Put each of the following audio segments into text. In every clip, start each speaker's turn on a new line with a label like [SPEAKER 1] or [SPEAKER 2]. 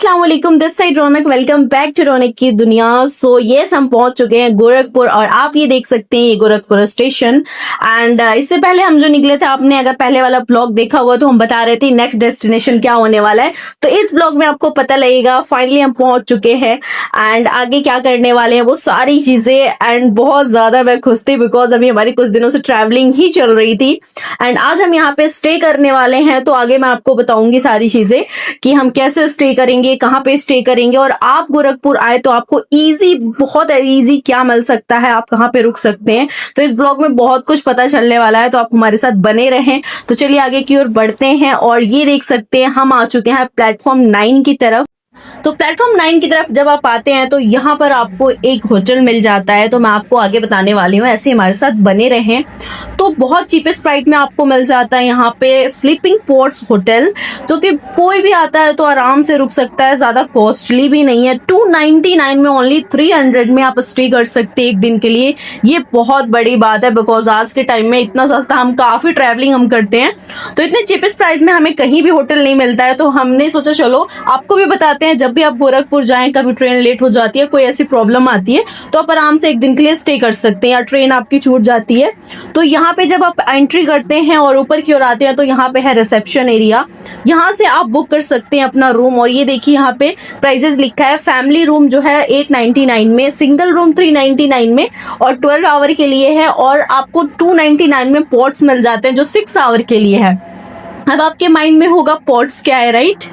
[SPEAKER 1] अस्सलाम वालेकुम, this side Raunak. Welcome back to Raunak की दुनिया। सो यस, हम पहुंच चुके हैं गोरखपुर और आप ये देख सकते हैं ये गोरखपुर स्टेशन। एंड इससे पहले हम जो निकले थे, आपने अगर पहले वाला ब्लॉग देखा हुआ तो हम बता रहे थे नेक्स्ट डेस्टिनेशन क्या होने वाला है। तो इस ब्लॉग में आपको पता लगेगा फाइनली हम पहुंच चुके हैं एंड आगे क्या करने वाले हैं वो सारी चीजें। एंड बहुत ज्यादा मैं खुश थी बिकॉज अभी हमारी कुछ दिनों से ट्रैवलिंग ही चल रही थी एंड आज हम यहाँ पे स्टे करने वाले हैं। तो आगे मैं आपको बताऊंगी सारी चीजें कि हम कैसे स्टे करेंगे, कहाँ पे स्टे करेंगे, और आप गोरखपुर आए तो आपको इजी, बहुत इजी क्या मिल सकता है, आप कहाँ पे रुक सकते हैं। तो इस ब्लॉग में बहुत कुछ पता चलने वाला है, तो आप हमारे साथ बने रहें। तो चलिए आगे की ओर बढ़ते हैं और ये देख सकते हैं हम आ चुके हैं प्लेटफॉर्म 9 की तरफ। तो प्लेटफॉर्म 9 की तरफ जब आप आते हैं तो यहाँ पर आपको एक होटल मिल जाता है, तो मैं आपको आगे बताने वाली हूँ, ऐसे हमारे साथ बने रहें। तो बहुत चीपेस्ट प्राइस में आपको मिल जाता है यहाँ पे स्लीपिंग पोर्ट्स होटल, जो कि कोई भी आता है तो आराम से रुक सकता है, ज्यादा कॉस्टली भी नहीं है। 299 में ओनली 300 में आप स्टे कर सकते हैं एक दिन के लिए। ये बहुत बड़ी बात है बिकॉज आज के टाइम में इतना सस्ता, हम काफी ट्रैवलिंग हम करते हैं तो इतने चीपेस्ट प्राइस में हमें कहीं भी होटल नहीं मिलता है। तो हमने सोचा चलो आपको भी बताते हैं, जब भी आप गोरखपुर जाएं, कभी ट्रेन लेट हो जाती है, कोई ऐसी प्रॉब्लम आती है तो आप आराम से एक दिन के लिए स्टे कर सकते हैं, या ट्रेन आपकी छूट जाती है। तो यहाँ पे जब आप एंट्री करते हैं और ऊपर की ओर आते हैं तो यहाँ पे है रिसेप्शन एरिया, यहाँ से आप बुक कर सकते हैं अपना रूम। और ये देखिए यहाँ पे प्राइजेस लिखा है, फैमिली रूम जो है 899 में, सिंगल रूम 399 में और 12 आवर के लिए है, और आपको 299 में पॉट्स मिल जाते हैं जो 6 आवर के लिए है। अब आपके माइंड में होगा पॉट्स क्या है, राइट?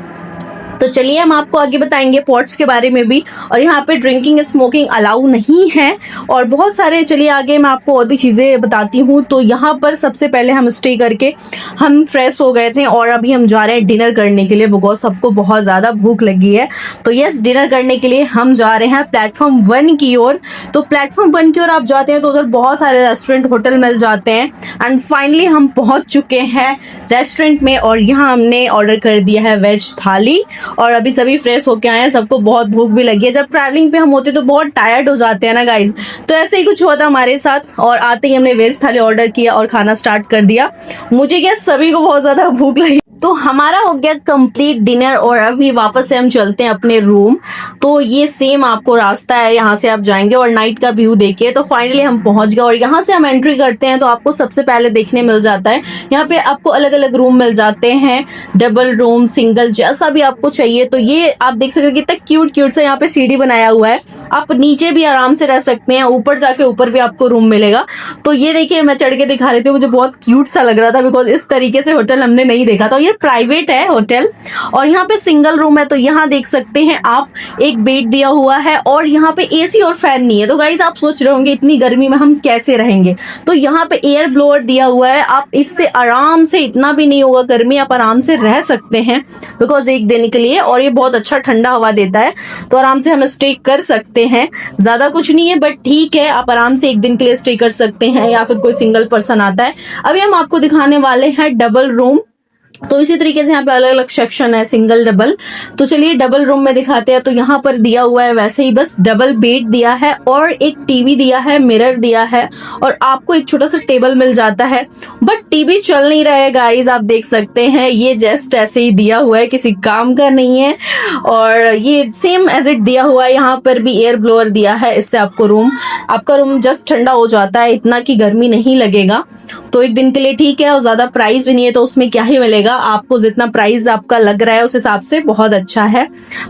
[SPEAKER 1] तो चलिए हम आपको आगे बताएंगे पॉट्स के बारे में भी। और यहाँ पे ड्रिंकिंग स्मोकिंग अलाउ नहीं है और बहुत सारे, चलिए आगे मैं आपको और भी चीज़ें बताती हूँ। तो यहाँ पर सबसे पहले हम स्टे करके हम फ्रेश हो गए थे और अभी हम जा रहे हैं डिनर करने के लिए बिकॉज सबको बहुत ज़्यादा भूख लगी है। तो यस, डिनर करने के लिए हम जा रहे हैं प्लेटफॉर्म 1 की ओर। तो प्लेटफॉर्म 1 की ओर आप जाते हैं तो उधर बहुत सारे रेस्टोरेंट होटल मिल जाते हैं एंड फाइनली हम पहुँच चुके हैं रेस्टोरेंट में और यहाँ हमने ऑर्डर कर दिया है वेज थाली। और अभी सभी फ्रेश होके आए हैं, सबको बहुत भूख भी लगी है। जब ट्रैवलिंग पे हम होते तो बहुत टायर्ड हो जाते हैं ना गाइज, तो ऐसे ही कुछ हुआ था हमारे साथ। और आते ही हमने वेज थाली ऑर्डर किया और खाना स्टार्ट कर दिया। मुझे क्या, सभी को बहुत ज्यादा भूख लगी। तो हमारा हो गया कंप्लीट डिनर और अभी वापस से हम चलते हैं अपने रूम। तो ये सेम आपको रास्ता है, यहाँ से आप जाएंगे और नाइट का व्यू देखिए। तो फाइनली हम पहुंच गए और यहाँ से हम एंट्री करते हैं तो आपको सबसे पहले देखने मिल जाता है, यहाँ पे आपको अलग अलग रूम मिल जाते हैं, डबल रूम, सिंगल, जैसा भी आपको चाहिए। तो ये आप देख सकते हैं कितना क्यूट क्यूट सा यहाँ पे सीढ़ी बनाया हुआ है, आप नीचे भी आराम से रह सकते हैं, ऊपर जाके ऊपर भी आपको रूम मिलेगा। तो ये देखिए मैं चढ़ के दिखा रही थी, मुझे बहुत क्यूट सा लग रहा था बिकॉज इस तरीके से होटल हमने नहीं देखा था। ये प्राइवेट है होटल और यहाँ पे सिंगल रूम है। तो यहाँ देख सकते हैं आप, एक बेड दिया हुआ है और यहाँ पे एसी और फैन नहीं है। तो गाइस आप सोच रहे होंगे इतनी गर्मी में हम कैसे रहेंगे, तो यहाँ पे एयर ब्लोअर दिया हुआ है, आप इससे आराम से, इतना भी नहीं होगा गर्मी, आप आराम से रह सकते हैं बिकॉज एक दिन के लिए। और ये बहुत अच्छा ठंडा हवा देता है तो आराम से हम स्टे कर सकते हैं। ज्यादा कुछ नहीं है बट ठीक है, आप आराम से एक दिन के लिए स्टे कर सकते हैं, या फिर कोई सिंगल पर्सन आता है। अभी हम आपको दिखाने वाले हैं डबल रूम। तो इसी तरीके से यहाँ पे अलग अलग सेक्शन है, सिंगल, डबल। तो चलिए डबल रूम में दिखाते हैं। तो यहाँ पर दिया हुआ है वैसे ही, बस डबल बेड दिया है और एक टीवी दिया है, मिरर दिया है और आपको एक छोटा सा टेबल मिल जाता है। बट टीवी चल नहीं रहा है गाइज, आप देख सकते हैं, ये जस्ट ऐसे ही दिया हुआ है, किसी काम का नहीं है। और ये सेम एज इट दिया हुआ है, यहाँ पर भी एयर ब्लोअर दिया है, इससे आपका रूम जस्ट ठंडा हो जाता है, इतना की गर्मी नहीं लगेगा। तो एक दिन के लिए ठीक है और ज्यादा प्राइस भी नहीं है, तो उसमें क्या ही मिलेगा आपको, जितना प्राइस आपका लग रहा है उस हिसाब से बहुत अच्छा है,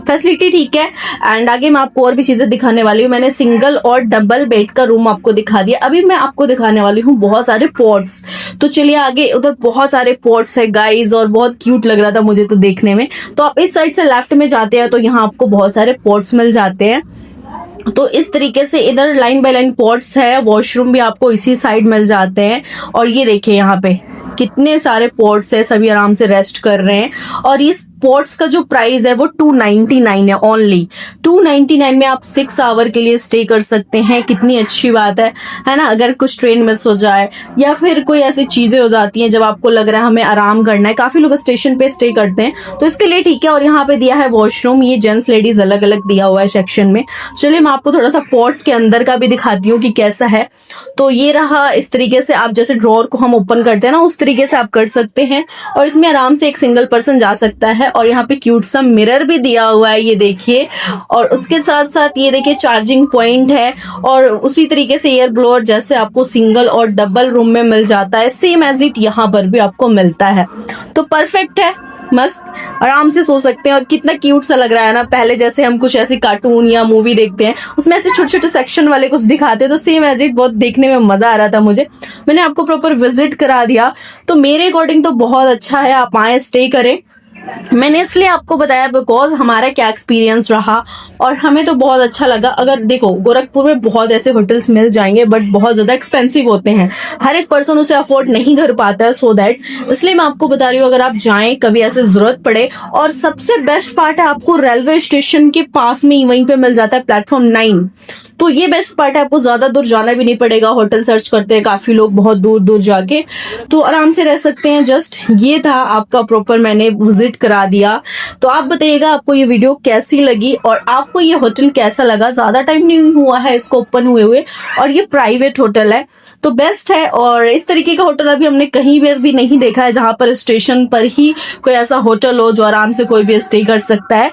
[SPEAKER 1] फैसिलिटी ठीक है। एंड आगे मैं आपको और भी चीजें दिखाने वाली हूँ। मैंने सिंगल और डबल बेड का रूम आपको दिखा दिया, अभी मैं आपको दिखाने वाली हूँ बहुत सारे पॉट्स। तो चलिए आगे, उधर बहुत सारे पॉट्स है गाइज और बहुत क्यूट लग रहा था मुझे तो देखने में। तो आप इस साइड से लेफ्ट में जाते हैं तो यहाँ आपको बहुत सारे पॉट्स मिल जाते हैं। तो इस तरीके से इधर लाइन बाय लाइन पॉट्स है, वॉशरूम भी आपको इसी साइड मिल जाते हैं। और ये देखिए यहाँ पे कितने सारे पॉट्स है, सभी आराम से रेस्ट कर रहे हैं। और इस पॉट्स का जो प्राइस है वो 299 है ओनली। 299 में आप 6 आवर के लिए स्टे कर सकते हैं, कितनी अच्छी बात है ना। अगर कुछ ट्रेन मिस हो जाए या फिर कोई ऐसी चीजें हो जाती हैं जब आपको लग रहा है हमें आराम करना है, काफी लोग स्टेशन पे स्टे करते हैं तो इसके लिए ठीक है। और यहाँ पे दिया है वॉशरूम, ये जेंट्स लेडीज अलग अलग दिया हुआ है सेक्शन में। चलिए मैं आपको थोड़ा सा पॉट्स के अंदर का भी दिखाती हूँ कि कैसा है। तो ये रहा, इस तरीके से आप जैसे ड्रॉअर को हम ओपन करते हैं ना, उस तरीके से आप कर सकते हैं और इसमें आराम से एक सिंगल पर्सन जा सकता है। और यहाँ पे क्यूट सा मिरर भी दिया हुआ है, ये देखिए। और उसके साथ साथ ये देखिए चार्जिंग पॉइंट है और उसी तरीके से एयर ब्लोअर जैसे आपको सिंगल और डबल रूम में मिल जाता है, सेम एज इट यहाँ पर भी आपको मिलता है। तो परफेक्ट है, मस्त, आराम से सो सकते हैं। और कितना क्यूट सा लग रहा है ना, पहले जैसे हम कुछ ऐसी कार्टून या मूवी देखते हैं उसमें ऐसे छोटे छोटे सेक्शन वाले कुछ दिखाते हैं, तो सेम एज इट बहुत देखने में मजा आ रहा था मुझे। मैंने आपको प्रॉपर विजिट करा दिया, तो मेरे अकॉर्डिंग तो बहुत अच्छा है, आप आए स्टे करें। मैंने इसलिए आपको बताया बिकॉज हमारा क्या एक्सपीरियंस रहा और हमें तो बहुत अच्छा लगा। अगर देखो गोरखपुर में बहुत ऐसे होटल्स मिल जाएंगे बट बहुत ज्यादा एक्सपेंसिव होते हैं, हर एक पर्सन उसे अफोर्ड नहीं कर पाता है, सो दैट इसलिए मैं आपको बता रही हूँ अगर आप जाएं कभी ऐसे जरूरत पड़े। और सबसे बेस्ट पार्ट है आपको रेलवे स्टेशन के पास में ही वहीं पे मिल जाता है प्लेटफॉर्म 9। तो ये बेस्ट पार्ट है, आपको ज्यादा दूर जाना भी नहीं पड़ेगा। होटल सर्च करते हैं काफी लोग बहुत दूर दूर जाके, तो आराम से रह सकते हैं। जस्ट ये था आपका प्रॉपर, मैंने विजिट करा दिया। तो आप बताइएगा आपको ये वीडियो कैसी लगी और आपको ये होटल कैसा लगा। ज्यादा टाइम नहीं हुआ है इसको ओपन हुए और ये प्राइवेट होटल है, तो बेस्ट है। और इस तरीके का होटल अभी हमने कहीं भी नहीं देखा है जहां पर स्टेशन पर ही कोई ऐसा होटल हो जो आराम से कोई भी स्टे कर सकता है।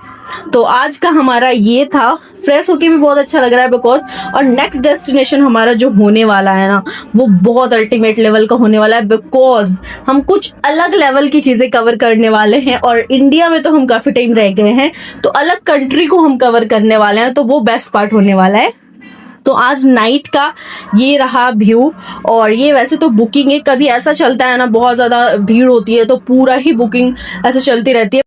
[SPEAKER 1] तो आज का हमारा ये था, फ्रेश होके भी बहुत अच्छा लग रहा है बिकॉज। और नेक्स्ट डेस्टिनेशन हमारा जो होने वाला है ना, वो बहुत अल्टीमेट लेवल का होने वाला है बिकॉज हम कुछ अलग लेवल की चीजें कवर करने वाले हैं। और इंडिया में तो हम काफी टाइम रह गए हैं, तो अलग कंट्री को हम कवर करने वाले हैं, तो वो बेस्ट पार्ट होने वाला है। तो आज नाइट का ये रहा व्यू। और ये वैसे तो बुकिंग है, कभी ऐसा चलता है ना बहुत ज्यादा भीड़ होती है तो पूरा ही बुकिंग ऐसे चलती रहती है।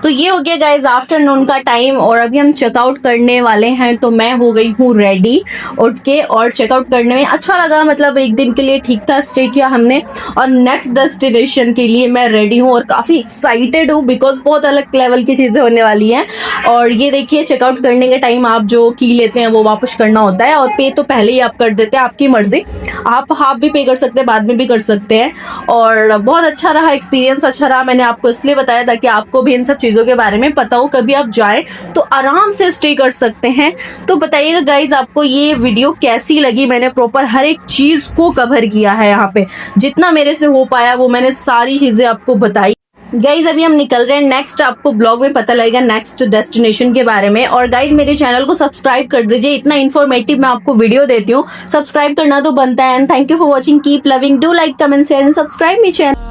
[SPEAKER 1] तो ये हो गया गाइज आफ्टरनून का टाइम और अभी हम चेकआउट करने वाले हैं। तो मैं हो गई हूँ रेडी उठ के, और चेकआउट करने में अच्छा लगा, मतलब एक दिन के लिए ठीक था, स्टे किया हमने। और नेक्स्ट डेस्टिनेशन के लिए मैं रेडी हूँ और काफी एक्साइटेड हूँ बिकॉज बहुत अलग लेवल की चीजें होने वाली हैं। और ये देखिए चेकआउट करने के टाइम आप जो की लेते हैं वो वापस करना होता है, और पे तो पहले ही आप कर देते हैं, आपकी मर्जी, आप हाफ भी पे कर सकते हैं, बाद में भी कर सकते हैं। और बहुत अच्छा रहा, एक्सपीरियंस अच्छा रहा। मैंने आपको इसलिए बताया ताकि आपको भी इन सब चीजों के बारे में पता हो, कभी आप जाएं तो आराम से स्टे कर सकते हैं। तो बताइएगा गाइज आपको ये वीडियो कैसी लगी। मैंने प्रॉपर हर एक चीज को कवर किया है, यहाँ पे जितना मेरे से हो पाया वो मैंने सारी चीजें आपको बताई। गाइज अभी हम निकल रहे हैं, नेक्स्ट आपको ब्लॉग में पता लगेगा नेक्स्ट डेस्टिनेशन के बारे में। और गाइज मेरे चैनल को सब्सक्राइब कर दीजिए, इतना इन्फॉर्मेटिव मैं आपको वीडियो देती हूँ, सब्सक्राइब करना तो बनता है। And thank you for watching, keep loving, do like, comment, share and subscribe me channel.